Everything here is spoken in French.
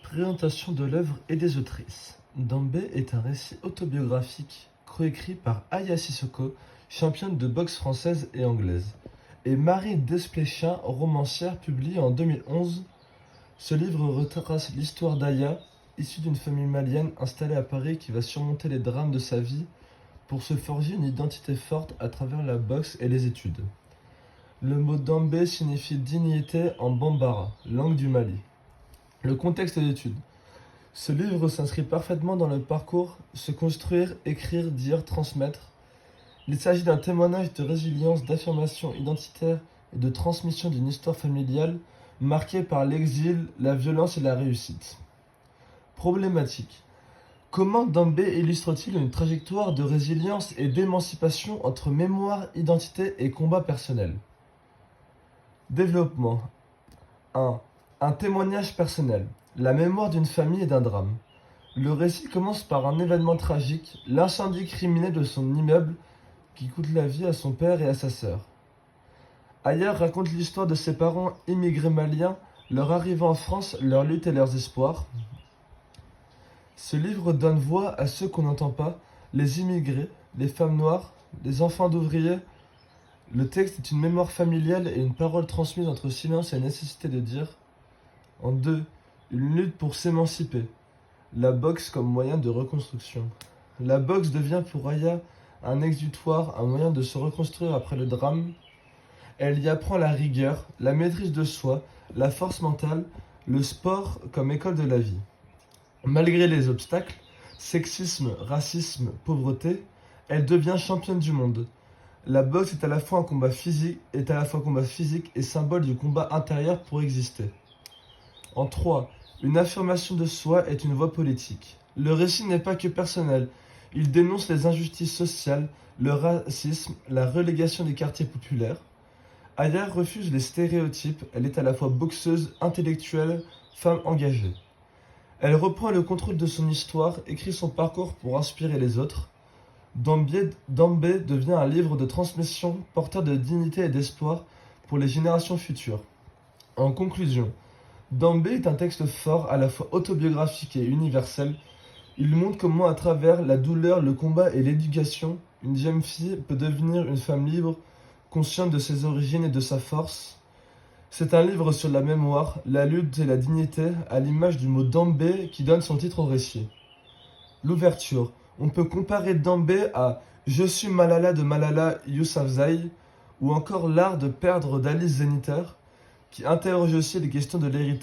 Présentation de l'œuvre et des autrices. Dambé est un récit autobiographique coécrit par Aya Sissoko, championne de boxe française et anglaise, et Marie Desplechin, romancière, publiée en 2011. Ce livre retrace l'histoire d'Aya, issue d'une famille malienne installée à Paris qui va surmonter les drames de sa vie pour se forger une identité forte à travers la boxe et les études. Le mot Dambé signifie dignité en Bambara, langue du Mali. Le contexte d'études. Ce livre s'inscrit parfaitement dans le parcours se construire, écrire, dire, transmettre. Il s'agit d'un témoignage de résilience, d'affirmation identitaire et de transmission d'une histoire familiale marquée par l'exil, la violence et la réussite. Problématique. Comment Dambé illustre-t-il une trajectoire de résilience et d'émancipation entre mémoire, identité et combat personnel? Développement. 1. Un témoignage personnel. La mémoire d'une famille et d'un drame. Le récit commence par un événement tragique, l'incendie criminel de son immeuble qui coûte la vie à son père et à sa sœur. Aya raconte l'histoire de ses parents immigrés maliens, leur arrivée en France, leur lutte et leurs espoirs. Ce livre donne voix à ceux qu'on n'entend pas, les immigrés, les femmes noires, les enfants d'ouvriers. Le texte est une mémoire familiale et une parole transmise entre silence et nécessité de dire. En 2, une lutte pour s'émanciper. La boxe comme moyen de reconstruction. La boxe devient pour Aya un exutoire, un moyen de se reconstruire après le drame. Elle y apprend la rigueur, la maîtrise de soi, la force mentale, le sport comme école de la vie. Malgré les obstacles, sexisme, racisme, pauvreté, elle devient championne du monde. La boxe est à la fois un combat physique, et symbole du combat intérieur pour exister. En 3, une affirmation de soi est une voie politique. Le récit n'est pas que personnel, il dénonce les injustices sociales, le racisme, la relégation des quartiers populaires. Aya refuse les stéréotypes, elle est à la fois boxeuse, intellectuelle, femme engagée. Elle reprend le contrôle de son histoire, écrit son parcours pour inspirer les autres. Dambé devient un livre de transmission, porteur de dignité et d'espoir pour les générations futures. En conclusion, Dambé est un texte fort, à la fois autobiographique et universel. Il montre comment, à travers la douleur, le combat et l'éducation, une jeune fille peut devenir une femme libre, consciente de ses origines et de sa force. C'est un livre sur la mémoire, la lutte et la dignité, à l'image du mot Dambé qui donne son titre au récit. L'ouverture. On peut comparer Dambé à Je suis Malala de Malala Yousafzai ou encore L'art de perdre d'Alice Zeniter, qui interroge aussi les questions de l'héritage.